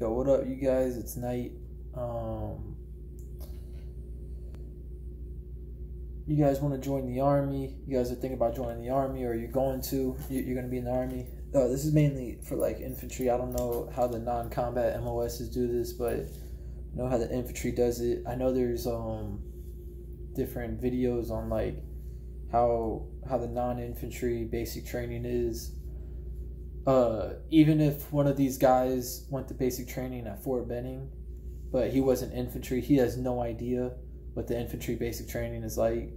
Yo, what up, you guys? It's night. You guys want to join the army? You guys are thinking about joining the army, or you're going to? You're going to be in the army. This is mainly for like infantry. I don't know how the non-combat MOSs do this, but I know how the infantry does it. I know there's different videos on like how the non-infantry basic training is. Even if one of these guys went to basic training at Fort Benning, but he wasn't infantry, he has no idea what the infantry basic training is like.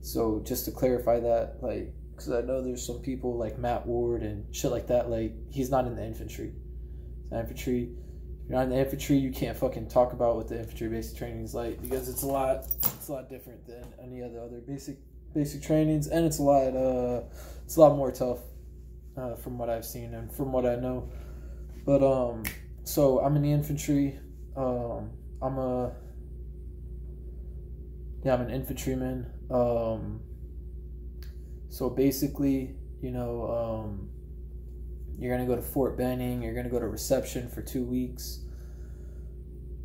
So just to clarify that, like, because I know there's some people like Matt Ward and shit like that, like, he's not in the infantry. It's not infantry. If you're not in the infantry, you can't fucking talk about what the infantry basic training is like, because it's a lot different than any other basic trainings, and it's a lot more tough. From what I've seen and from what I know. But so I'm in the infantry. I'm an infantryman. So basically, you're gonna go to Fort Benning. You're gonna go to reception for 2 weeks.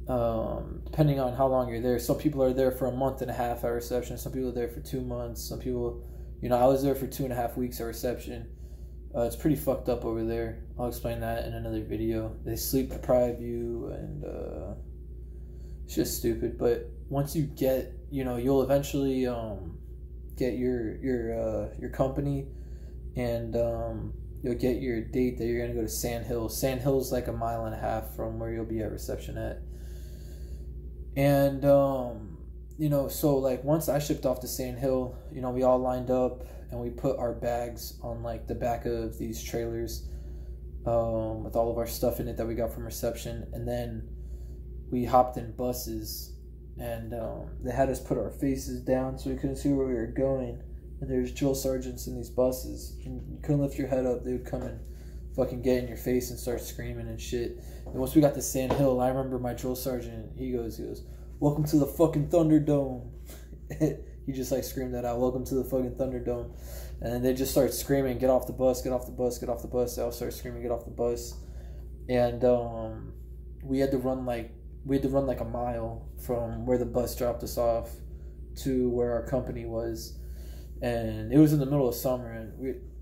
Depending on how long you're there. Some people are there for a month and a half at reception. Some people are there for 2 months. Some people, I was there for 2.5 weeks at reception. It's pretty fucked up over there. I'll explain that in another video. They sleep deprive you, and it's just stupid. But once you get, you'll eventually get your company, and you'll get your date that you're gonna go to Sand Hill. Sand Hill's like 1.5 miles from where you'll be at reception at. And so like once I shipped off to Sand Hill, we all lined up. And we put our bags on like the back of these trailers with all of our stuff in it that we got from reception. And then we hopped in buses, and they had us put our faces down so we couldn't see where we were going. And there's drill sergeants in these buses, and you couldn't lift your head up. They would come and fucking get in your face and start screaming and shit. And once we got to Sand Hill, I remember my drill sergeant, he goes, "Welcome to the fucking Thunderdome." He just like screamed that out, "Welcome to the fucking Thunderdome." And then they just start screaming, "Get off the bus, get off the bus, get off the bus." They all start screaming, "Get off the bus." And we had to run like a mile from where the bus dropped us off to where our company was. And it was in the middle of summer, and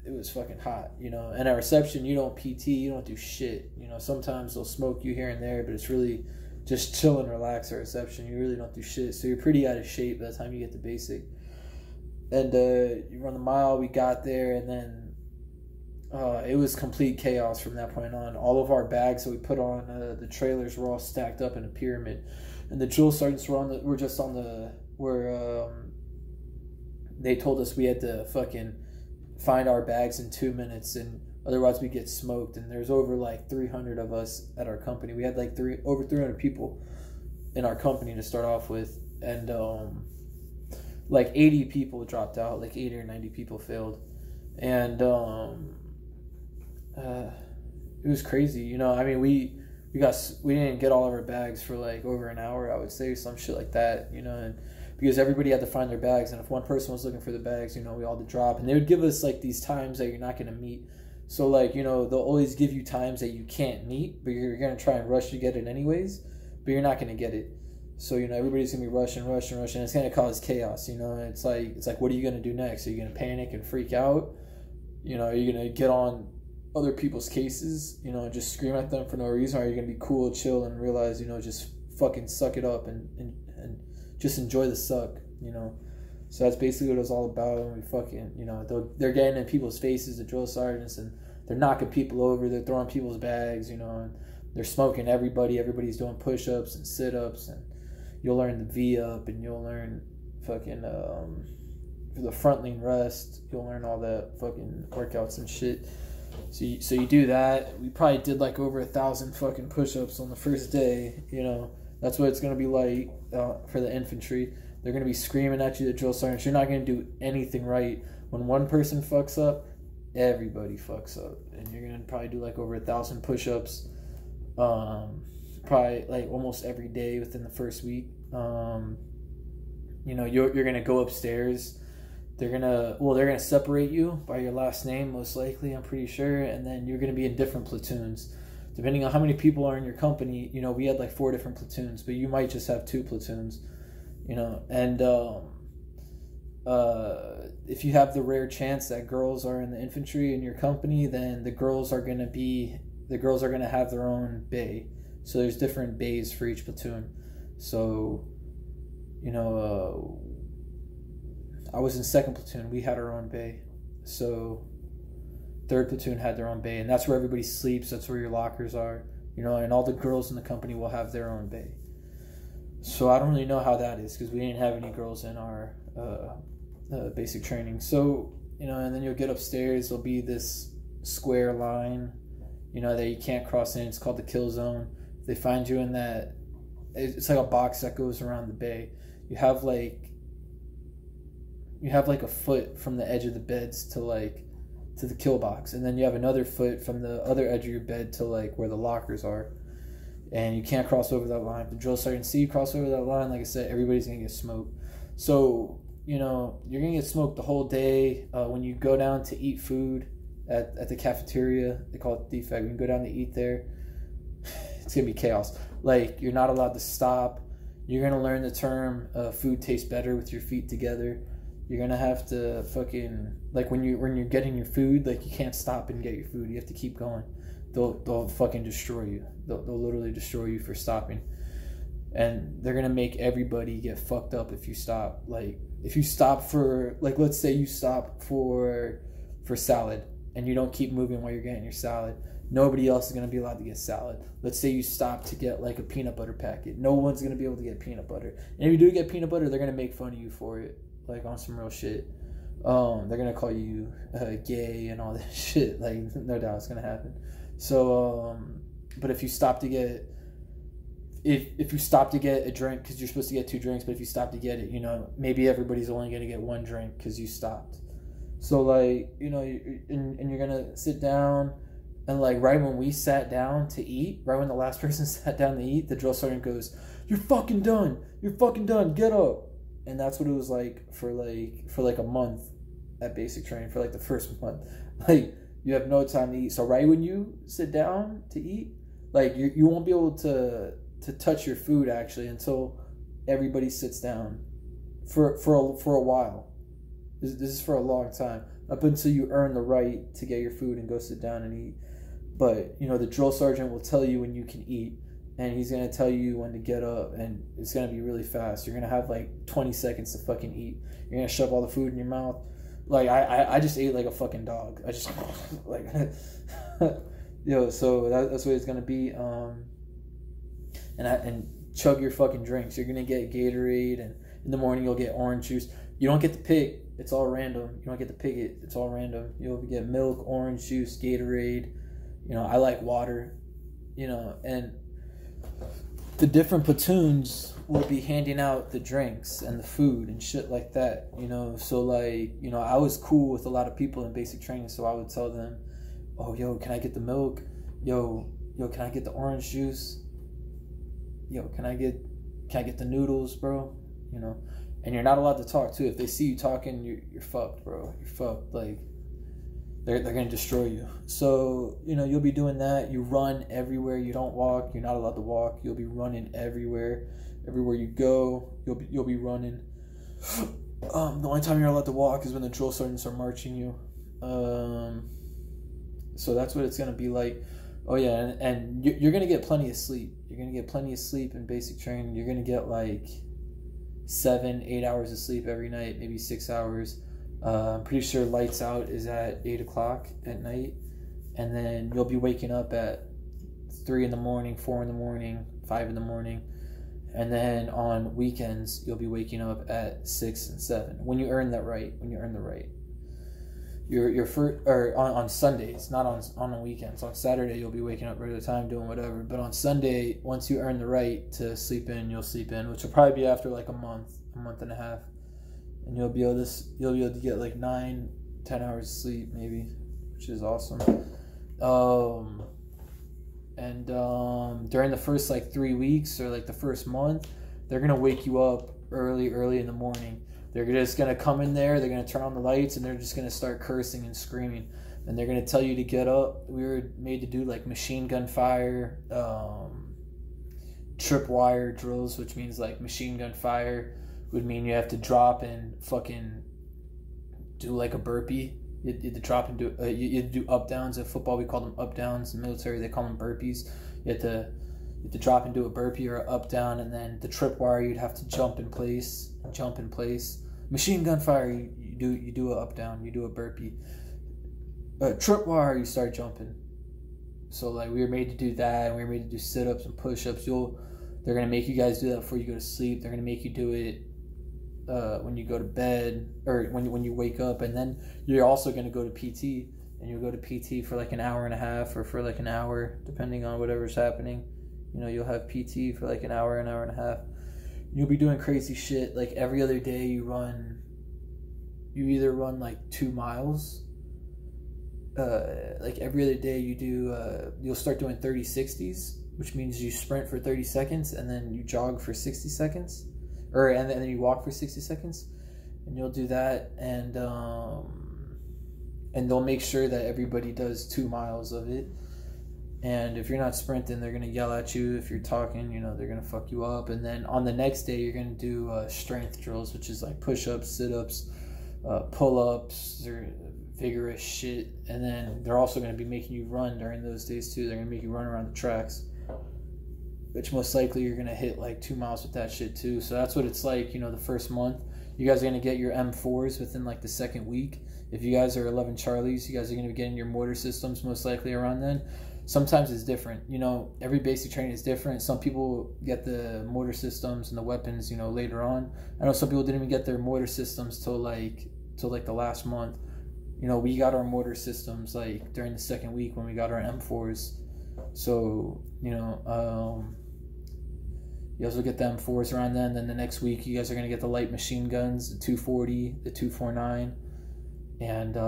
it was fucking hot, And at reception, you don't PT, you don't do shit. Sometimes they'll smoke you here and there, but it's really just chill and relax at reception. You really don't do shit, so you're pretty out of shape by the time you get to basic. And you run the mile. We got there, and then it was complete chaos from that point on. All of our bags that we put on the trailers were all stacked up in a pyramid, and the drill sergeants were just on where they told us we had to fucking find our bags in 2 minutes, and otherwise we get smoked. And there's over like 300 of us at our company. We had like over 300 people in our company to start off with, and like 80 people dropped out. Like 80 or 90 people failed, and it was crazy. We didn't get all of our bags for like over an hour, I would say, some shit like that. And because everybody had to find their bags, and if one person was looking for the bags, we all had to drop, and they would give us like these times that you're not going to meet. So, like, they'll always give you times that you can't meet, but you're going to try and rush to get it anyways, but you're not going to get it. So, everybody's going to be rushing. It's going to cause chaos, It's like, what are you going to do next? Are you going to panic and freak out? Are you going to get on other people's cases, and just scream at them for no reason? Or are you going to be cool, chill, and realize, just fucking suck it up and just enjoy the suck, So that's basically what it was all about. And we fucking, they're getting in people's faces, the drill sergeants, and they're knocking people over. They're throwing people's bags, and they're smoking everybody. Everybody's doing push-ups and sit-ups, and you'll learn the V-up, and you'll learn fucking for the front lean rest. You'll learn all that fucking workouts and shit. So you do that. We probably did like over 1,000 fucking push-ups on the first day. That's what it's gonna be like for the infantry. They're going to be screaming at you, the drill sergeants. You're not going to do anything right. When one person fucks up, everybody fucks up. And you're going to probably do like over 1,000 push-ups. Probably like almost every day within the first week. You're going to go upstairs. They're going to separate you by your last name, most likely, I'm pretty sure. And then you're going to be in different platoons. depending on how many people are in your company, you know, we had like 4 different platoons, but you might just have 2 platoons, you know. And if you have the rare chance that girls are in the infantry in your company, then the girls are going to have their own bay. So there's different bays for each platoon. So, you know, I was in 2nd platoon. We had our own bay. So 3rd platoon had their own bay, and that's where everybody sleeps. That's where your lockers are, you know, and all the girls in the company will have their own bay. So I don't really know how that is, because we didn't have any girls in our basic training. So, you know, and then you'll get upstairs. There'll be this square line, you know, that you can't cross in. It's called the kill zone. If they find you in that, it's like a box that goes around the bay. You have like a foot from the edge of the beds to the kill box, and then you have another foot from the other edge of your bed to like where the lockers are, and you can't cross over that line. If the drill sergeant see you cross over that line, like I said, everybody's gonna get smoked. So, you know, you're gonna get smoked the whole day. When you go down to eat food at the cafeteria, they call it defect. When you go down to eat there, it's gonna be chaos. Like, you're not allowed to stop. You're gonna learn the term food tastes better with your feet together. You're gonna have to fucking, like, when you're getting your food, like, you can't stop and get your food. You have to keep going. They'll fucking destroy you. They'll literally destroy you for stopping. And they're gonna make everybody get fucked up if you stop. Like, if you stop for, like, let's say you stop for salad and you don't keep moving while you're getting your salad, nobody else is gonna be allowed to get salad. Let's say you stop to get like a peanut butter packet. No one's gonna be able to get peanut butter. And if you do get peanut butter, they're gonna make fun of you for it. Like, on some real shit. They're gonna call you gay and all that shit. Like, no doubt it's gonna happen. So, but if you stop to get, if you stop to get a drink, because you're supposed to get 2 drinks, but if you stop to get it, you know, maybe everybody's only gonna get 1 drink because you stopped. So, like, you know, and you're gonna sit down, and like right when we sat down to eat, right when the last person sat down to eat, the drill sergeant goes, "You're fucking done. You're fucking done. Get up." And that's what it was like for a month at basic training, for like the first month. Like, you have no time to eat. So right when you sit down to eat, like, you won't be able to touch your food actually until everybody sits down for a while. This is for a long time, up until you earn the right to get your food and go sit down and eat. But, you know, the drill sergeant will tell you when you can eat, and he's going to tell you when to get up, and it's going to be really fast. You're going to have like 20 seconds to fucking eat. You're going to shove all the food in your mouth. Like, I just ate like a fucking dog. I just, like, yo, so that's what it's going to be. And chug your fucking drinks. You're going to get Gatorade, and in the morning you'll get orange juice. You don't get to pick. It's all random. You don't get to pick it. It's all random. You'll get milk, orange juice, Gatorade. You know, I like water, you know, and the different platoons will be handing out the drinks and the food and shit like that, you know. So, like, you know, I was cool with a lot of people in basic training, so I would tell them, "Oh, yo, can I get the milk? Yo, can I get the orange juice? Yo, can I get the noodles, bro?" You know, and you're not allowed to talk too. If they see you talking, you're fucked, bro. You're fucked. Like, they're gonna destroy you. So, you know, you'll be doing that. You run everywhere. You don't walk. You're not allowed to walk. You'll be running everywhere. Everywhere you go, you'll be running. The only time you're allowed to walk is when the drill sergeants are marching you. So that's what it's gonna be like. Oh yeah, and you're gonna get plenty of sleep. You're gonna get plenty of sleep in basic training. You're gonna get like 7-8 hours of sleep every night, maybe 6 hours. I'm pretty sure lights out is at 8 o'clock at night, and then you'll be waking up at 3 in the morning, 4 in the morning, 5 in the morning, and then on weekends you'll be waking up at 6 and 7 when you earn that right. Your first, or on Sundays, not on the weekends. On Saturday you'll be waking up regular time doing whatever, but on Sunday, once you earn the right to sleep in, you'll sleep in, which will probably be after like a month and a half. And you'll be able to get like 9-10 hours of sleep maybe, which is awesome. During the first like 3 weeks or like the first month, they're gonna wake you up early in the morning. They're just gonna come in there, they're gonna turn on the lights, and they're just gonna start cursing and screaming. and they're going to tell you to get up. We were made to do like machine gun fire, tripwire drills, which means like machine gun fire would mean you have to drop and fucking do like a burpee. You had to drop and do you had to do up downs. In football we call them up downs. In the military they call them burpees. You have to drop and do a burpee or an up down, and then the tripwire you'd have to jump in place. Machine gun fire you do a up down, you do a burpee. Tripwire you start jumping. So like we were made to do that, and we were made to do sit-ups and push-ups. They're gonna make you guys do that before you go to sleep. They're gonna make you do it when you go to bed, or when you wake up, and then you're also gonna go to PT, and you'll go to PT for like an hour and a half, or for like an hour, depending on whatever's happening. You know, you'll have PT for like an hour and a half. You'll be doing crazy shit. Like every other day you either run like 2 miles. Like every other day you do, you'll start doing 30-60s, which means you sprint for 30 seconds and then you jog for 60 seconds, and then you walk for 60 seconds, and you'll do that, and they'll make sure that everybody does 2 miles of it. And if you're not sprinting, they're gonna yell at you. If you're talking, you know, they're gonna fuck you up. And then on the next day, you're gonna do strength drills, which is like push-ups, sit-ups, pull-ups, or vigorous shit. And then they're also gonna be making you run during those days too. They're gonna make you run around the tracks, which most likely you're gonna hit like 2 miles with that shit too. So that's what it's like, you know, the first month. You guys are gonna get your M4s within like the second week. If you guys are 11 Charlies, you guys are gonna be getting your mortar systems most likely around then. Sometimes it's different, you know, every basic training is different. Some people get the mortar systems and the weapons, you know, later on. I know some people didn't even get their mortar systems till like the last month. You know, we got our mortar systems like during the second week when we got our M4s. So, you know, you guys will get the M4s around then. Then the next week you guys are gonna get the light machine guns, the 240, the 249, and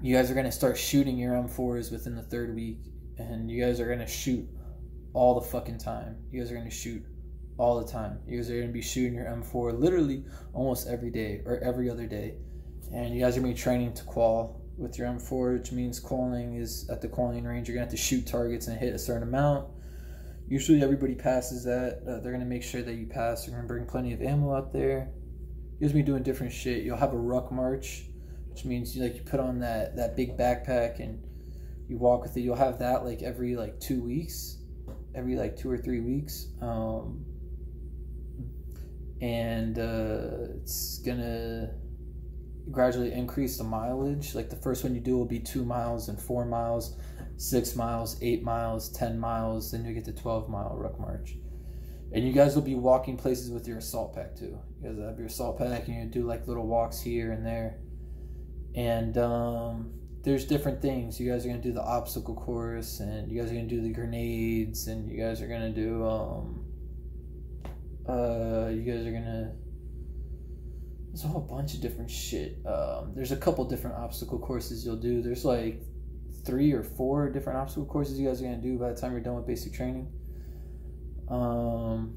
you guys are going to start shooting your M4s within the third week, and you guys are going to shoot all the fucking time. You guys are going to shoot all the time. You guys are going to be shooting your M4 literally almost every day or every other day. And you guys are going to be training to qual with your M4, which means qualling is at the qualling range. You're going to have to shoot targets and hit a certain amount. Usually everybody passes that. They're going to make sure that you pass. They're going to bring plenty of ammo out there. You guys will be doing different shit. You'll have a ruck march, which means you put on that big backpack and you walk with it. You'll have that like every 2 weeks, every 2 or 3 weeks, and it's gonna gradually increase the mileage. Like the first one you do will be 2 miles and 4 miles, 6 miles, 8 miles, 10 miles. Then you get to 12-mile ruck march. And you guys will be walking places with your assault pack too. You guys have your assault pack and you do like little walks here and there. And there's different things. You guys are going to do the obstacle course, and you guys are going to do the grenades, and you guys are going to do, there's a whole bunch of different shit. There's a couple different obstacle courses you'll do. There's like 3 or 4 different obstacle courses you guys are going to do by the time you're done with basic training. You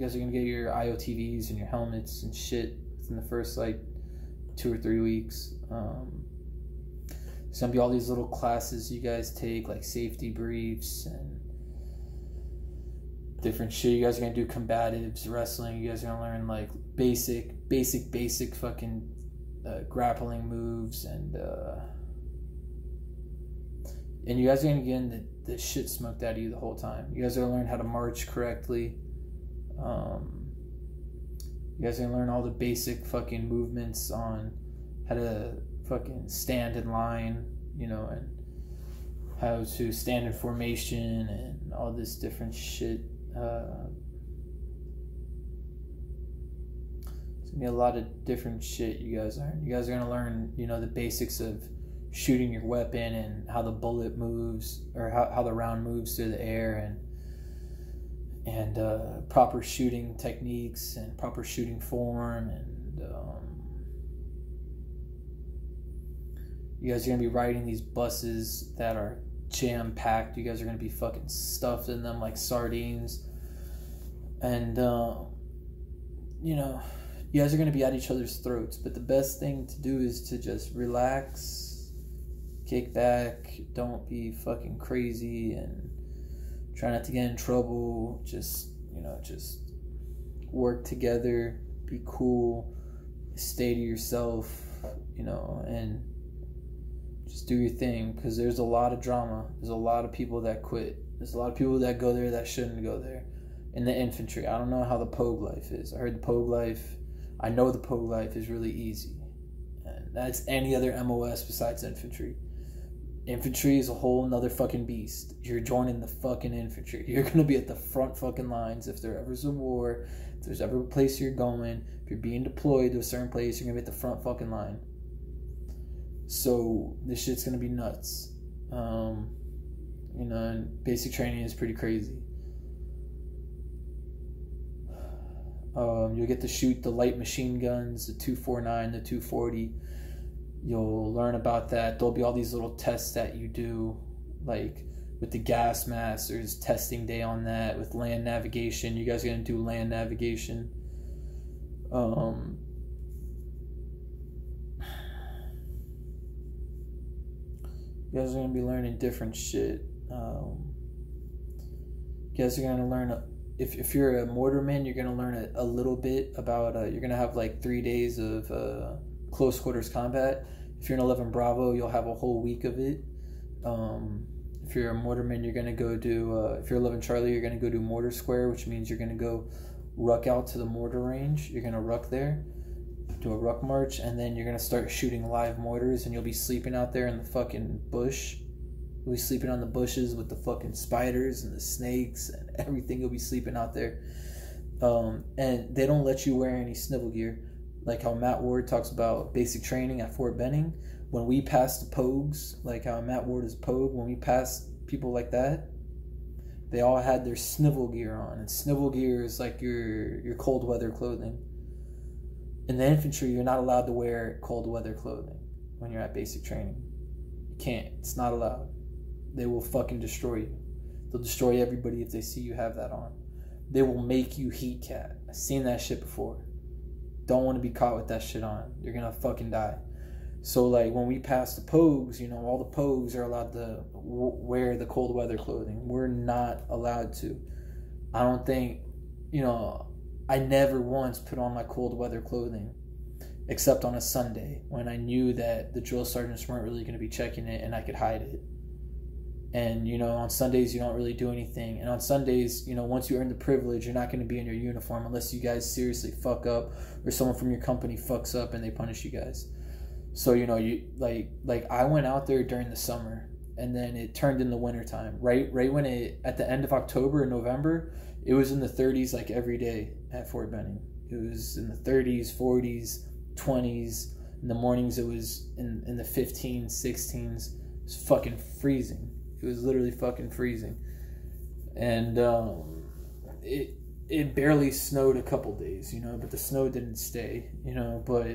guys are going to get your IOTVs and your helmets and shit within the first 2 or 3 weeks. There's gonna be all these little classes you guys take, like safety briefs and different shit. You guys are gonna do combatives, wrestling. You guys are gonna learn like basic fucking grappling moves, and you guys are gonna get the shit smoked out of you the whole time. You guys are gonna learn how to march correctly. You guys are gonna learn all the basic fucking movements on how to fucking stand in line, you know, and how to stand in formation and all this different shit. There's gonna be a lot of different shit you guys learn. You guys are gonna learn, you know, the basics of shooting your weapon and how the bullet moves, or how the round moves through the air, and proper shooting techniques and proper shooting form, and you guys are going to be riding these buses that are jam-packed. You guys are going to be fucking stuffed in them like sardines, and you know, You guys are going to be at each other's throats, but the best thing to do is to just relax, kick back, don't be fucking crazy, and try not to get in trouble. Just, you know, just work together, be cool, stay to yourself, you know, and just do your thing, because there's a lot of drama. There's a lot of people that quit. There's a lot of people that go there that shouldn't go there. In the infantry, I don't know how the Pogue life is. I heard the Pogue life, I know the Pogue life is really easy. And that's any other MOS besides infantry. Infantry is a whole nother fucking beast. You're joining the fucking infantry. You're going to be at the front fucking lines if there ever's a war, if there's ever a place you're going, if you're being deployed to a certain place, you're going to be at the front fucking line. So this shit's going to be nuts. You know, and basic training is pretty crazy. You'll get to shoot the light machine guns, the 249, the 240. You'll learn about that. There'll be all these little tests that you do, like with the gas mask. There's testing day on that. With land navigation, you guys are going to do land navigation. You guys are going to be learning different shit. You guys are going to learn... If you're a mortarman, you're going to learn a little bit about... you're going to have like 3 days of close quarters combat. If you're an 11 Bravo, you'll have a whole week of it. If you're a mortarman, you're going to go do... if you're 11 Charlie, you're going to go do mortar square, which means you're going to go ruck out to the mortar range. You're going to ruck there, do a ruck march, and then you're going to start shooting live mortars, and you'll be sleeping out there in the fucking bush. You'll be sleeping on the bushes with the fucking spiders and the snakes and everything. You'll be sleeping out there. And they don't let you wear any snivel gear. Like how Matt Ward talks about basic training at Fort Benning. When we pass the Pogues, like how Matt Ward is Pogue, when we pass people like that, they all had their snivel gear on. And snivel gear is like your cold weather clothing. In the infantry, you're not allowed to wear cold weather clothing when you're at basic training. You can't. It's not allowed. They will fucking destroy you. They'll destroy everybody if they see you have that on. They will make you heat cat. I've seen that shit before. Don't want to be caught with that shit on. You're gonna fucking die. So like when we pass the Pogues, you know, all the Pogues are allowed to wear the cold weather clothing. We're not allowed to. I don't think, you know, I never once put on my cold weather clothing except on a Sunday when I knew that the drill sergeants weren't really going to be checking it and I could hide it. And, you know, on Sundays, you don't really do anything. And on Sundays, you know, once you earn the privilege, you're not going to be in your uniform unless you guys seriously fuck up or someone from your company fucks up and they punish you guys. So, you know, you like I went out there during the summer and then it turned in the wintertime. Right when it, at the end of October and November, it was in the 30s like every day at Fort Benning. It was in the 30s, 40s, 20s. In the mornings, it was in the 15s, 16s. It was fucking freezing. It was literally fucking freezing. And it barely snowed a couple days, you know, but the snow didn't stay, you know, but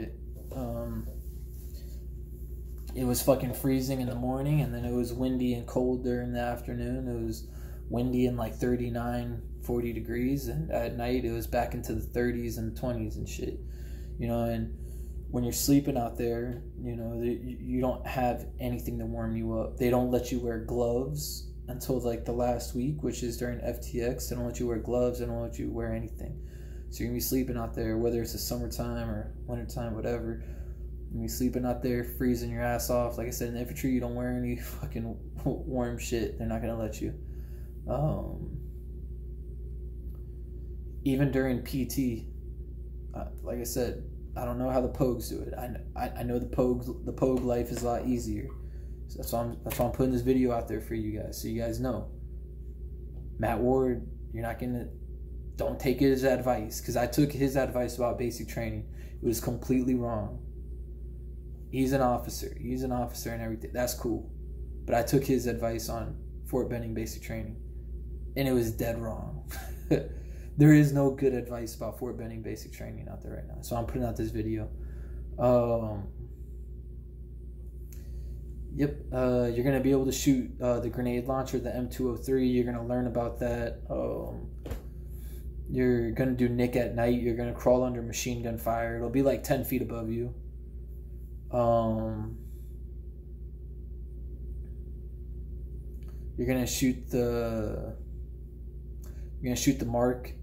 it was fucking freezing in the morning, and then it was windy and cold during the afternoon. It was windy and like 39, 40 degrees, and at night it was back into the 30s and 20s and shit, you know. And when you're sleeping out there, you know, you don't have anything to warm you up. They don't let you wear gloves until like the last week, which is during FTX. They don't let you wear gloves. They don't let you wear anything. So you're going to be sleeping out there, whether it's the summertime or wintertime, whatever. You're going to be sleeping out there, freezing your ass off. Like I said, in the infantry, you don't wear any fucking warm shit. They're not going to let you. Even during PT, like I said, I don't know how the Pogues do it. I know the Pogue life is a lot easier. So that's why I'm putting this video out there for you guys, so you guys know. Matt Ward, don't take his advice, because I took his advice about basic training. It was completely wrong. He's an officer and everything. That's cool. But I took his advice on Fort Benning basic training, and it was dead wrong. There is no good advice about Fort Benning basic training out there right now. So I'm putting out this video. Yep. You're going to be able to shoot the grenade launcher, the M203. You're going to learn about that. You're gonna do Nick at night. You're gonna crawl under machine gun fire. It'll be like 10 feet above you. You're gonna shoot the Mark,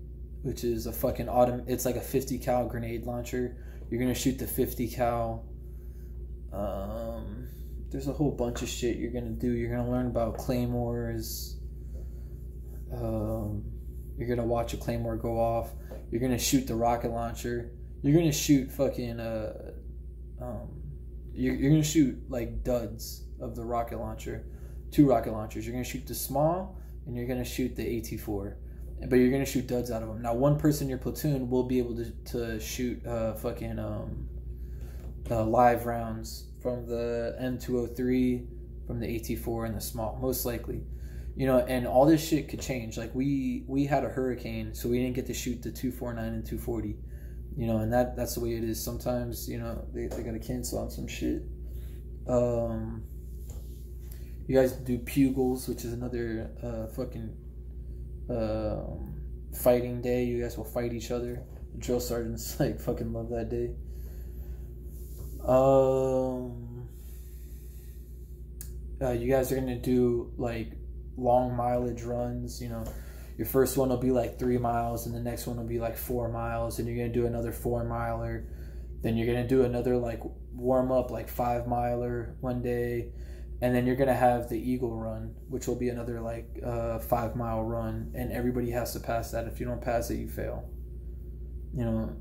which is a fucking it's like a 50 cal grenade launcher. You're gonna shoot the 50 cal. There's a whole bunch of shit you're gonna do. You're gonna learn about claymores. You're gonna watch a claymore go off. You're gonna shoot the rocket launcher. You're gonna shoot fucking you're gonna shoot like duds of the rocket launcher. 2 rocket launchers. You're gonna shoot the small and you're gonna shoot the AT4. But you're gonna shoot duds out of them. Now, one person in your platoon will be able to shoot live rounds from the M203, from the AT4, and the small, most likely. You know, and all this shit could change. Like we had a hurricane, so we didn't get to shoot the 249 and 240. You know, and that's the way it is. Sometimes, you know, they gotta cancel on some shit. You guys do Pugils, which is another fighting day. You guys will fight each other. The drill sergeants like fucking love that day. You guys are gonna do like long mileage runs. You know, your first one will be like 3 miles, and the next one will be like 4 miles, and you're gonna do another 4 miler. Then you're gonna do another like warm up like 5 miler one day. And then you're going to have the Eagle Run, which will be another like 5 mile run. And everybody has to pass that. If you don't pass it, you fail. You know,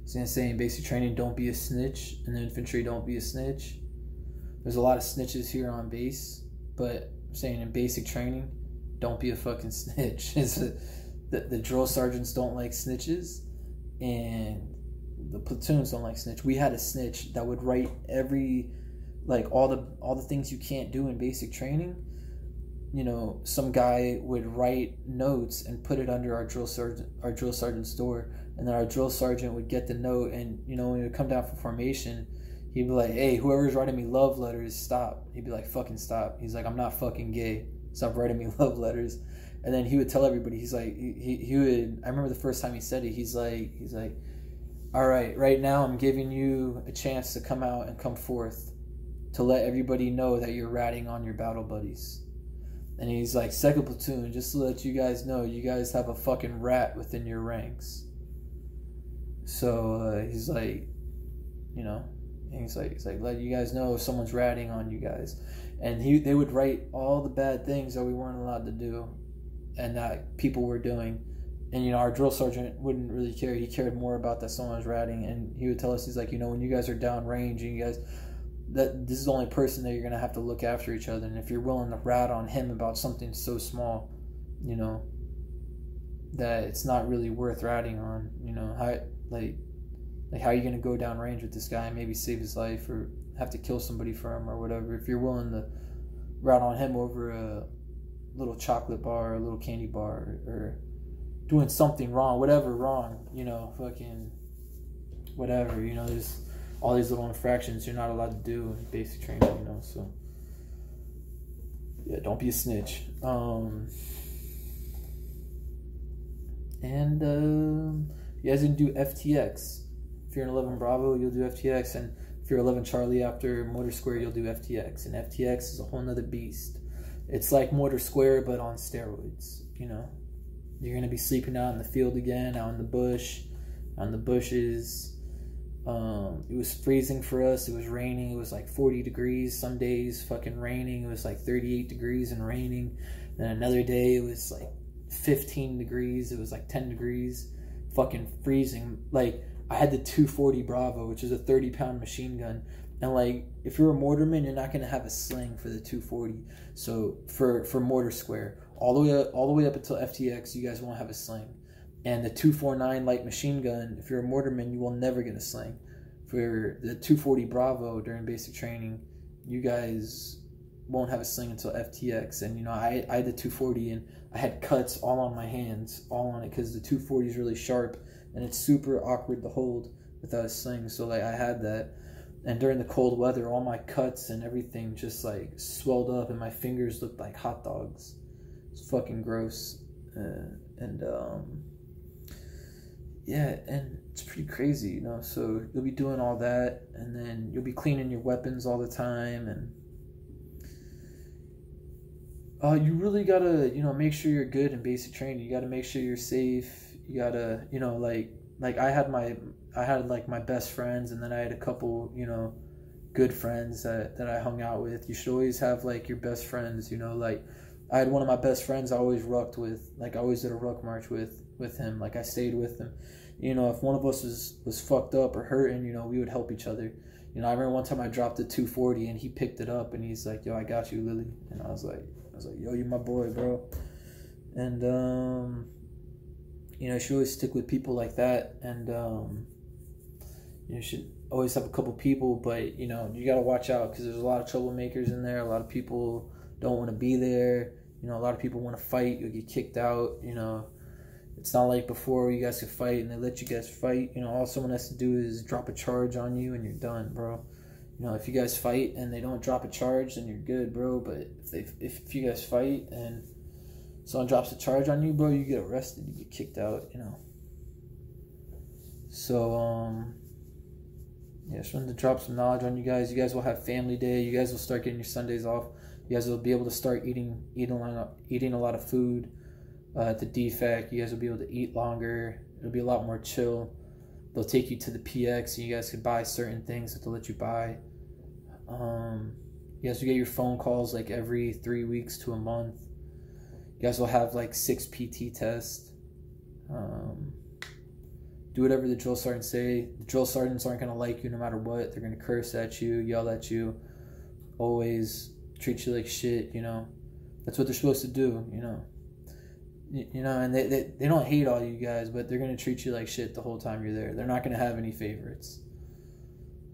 so I'm saying basic training, don't be a snitch. In the infantry, don't be a snitch. There's a lot of snitches here on base. But I'm saying in basic training, don't be a fucking snitch. The drill sergeants don't like snitches. And the platoons don't like snitch. We had a snitch that would write all the things you can't do in basic training. You know, some guy would write notes and put it under our drill sergeant's door, and then our drill sergeant would get the note, and you know, when he would come down for formation, he'd be like, "Hey, whoever's writing me love letters, stop." He'd be like, "Fucking stop." He's like, "I'm not fucking gay. Stop writing me love letters." And then he would tell everybody. He's like, he would. I remember the first time he said it. He's like. All right now I'm giving you a chance to come out and come forth to let everybody know that you're ratting on your battle buddies. And he's like, second platoon, just to let you guys know, you guys have a fucking rat within your ranks. So he's like, you know, he's like, let you guys know if someone's ratting on you guys. And they would write all the bad things that we weren't allowed to do and that people were doing. And, you know, our drill sergeant wouldn't really care. He cared more about that someone was ratting. And he would tell us, he's like, you know, when you guys are down range and you guys, that this is the only person that you're going to have to look after each other. And if you're willing to rat on him about something so small, you know, that it's not really worth ratting on, you know, how are you going to go down range with this guy and maybe save his life or have to kill somebody for him or whatever. If you're willing to rat on him over a little chocolate bar or a little candy bar or doing something wrong, whatever wrong, you know, fucking whatever, you know, there's all these little infractions you're not allowed to do in basic training, you know, so yeah, don't be a snitch. You guys can do FTX. If you're in 11 Bravo, you'll do FTX, and if you're 11 Charlie after Motor Square, you'll do FTX, and FTX is a whole nother beast. It's like Motor Square, but on steroids, you know. You're going to be sleeping out in the field again, out in the bush, on the bushes. It was freezing for us. It was raining. It was like 40 degrees some days, fucking raining. It was like 38 degrees and raining. Then another day, it was like 15 degrees. It was like 10 degrees, fucking freezing. Like, I had the 240 Bravo, which is a 30-pound machine gun. And like, if you're a mortarman, you're not going to have a sling for the 240. So for Mortar Square, all the way up until FTX, you guys won't have a sling. And the 249 light machine gun, if you're a mortarman, you will never get a sling. For the 240 Bravo during basic training, you guys won't have a sling until FTX. And, you know, I had the 240 and I had cuts all on my hands, all on it, because the 240 is really sharp and it's super awkward to hold without a sling. So, like, I had that. And during the cold weather, all my cuts and everything just, like, swelled up and my fingers looked like hot dogs. It's fucking gross. Yeah, and it's pretty crazy, you know. So you'll be doing all that, and then you'll be cleaning your weapons all the time, and you really gotta, you know, make sure you're good in basic training. You gotta make sure you're safe. You gotta, you know, like I had like my best friends, and then I had a couple, you know, good friends that I hung out with. You should always have like your best friends, you know. Like I had one of my best friends I always rucked with. Like I always did a ruck march with him. Like I stayed with him. You know, if one of us was fucked up or hurting, you know, we would help each other. You know, I remember one time I dropped a 240 and he picked it up and he's like, "Yo, I got you, Lily." And I was like, "Yo, you're my boy, bro." And you know, you should always stick with people like that. And you should always have a couple people, but you know, you gotta watch out because there's a lot of troublemakers in there. A lot of people don't want to be there. You know, a lot of people want to fight. You'll get kicked out. You know, it's not like before where you guys could fight and they let you guys fight. You know, all someone has to do is drop a charge on you and you're done, bro. You know, if you guys fight and they don't drop a charge, then you're good, bro. But if you guys fight and someone drops a charge on you, bro, you get arrested, you get kicked out, you know. So, yeah, just wanted to drop some knowledge on you guys. You guys will have family day. You guys will start getting your Sundays off. You guys will be able to start eating a lot of food at the DFAC. You guys will be able to eat longer. It'll be a lot more chill. They'll take you to the PX and you guys could buy certain things that they'll let you buy. You guys will get your phone calls like every 3 weeks to a month. You guys will have like 6 PT tests. Do whatever the drill sergeants say. The drill sergeants aren't going to like you no matter what. They're going to curse at you, yell at you, always treat you like shit, you know. That's what they're supposed to do, you know. You know, and they don't hate all you guys, but they're going to treat you like shit the whole time you're there. They're not going to have any favorites.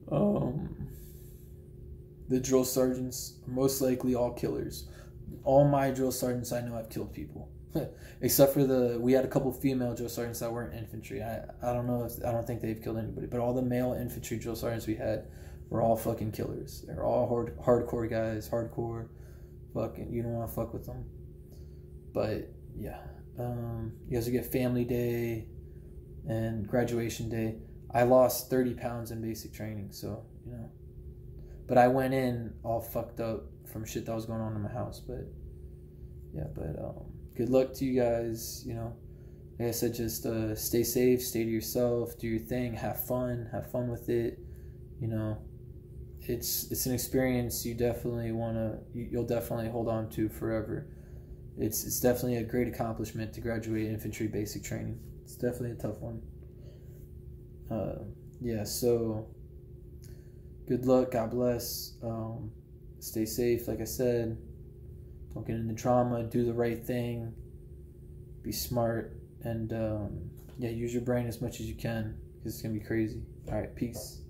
The drill sergeants are most likely all killers. All my drill sergeants I know have killed people. Except for we had a couple female drill sergeants that weren't infantry. I don't think they've killed anybody. But all the male infantry drill sergeants we had were all fucking killers. They're all hardcore guys, hardcore. Fucking, you don't want to fuck with them. But yeah, you guys will get family day and graduation day. I lost 30 pounds in basic training, so you know. But I went in all fucked up from shit that was going on in my house. But yeah, good luck to you guys. You know, like I said, just stay safe, stay to yourself, do your thing, have fun with it. You know, it's an experience you'll definitely hold on to forever. It's definitely a great accomplishment to graduate infantry basic training. It's definitely a tough one. Yeah, so good luck, God bless. Stay safe, like I said. Don't get into drama, do the right thing, be smart, and yeah, use your brain as much as you can because it's gonna be crazy. All right, peace.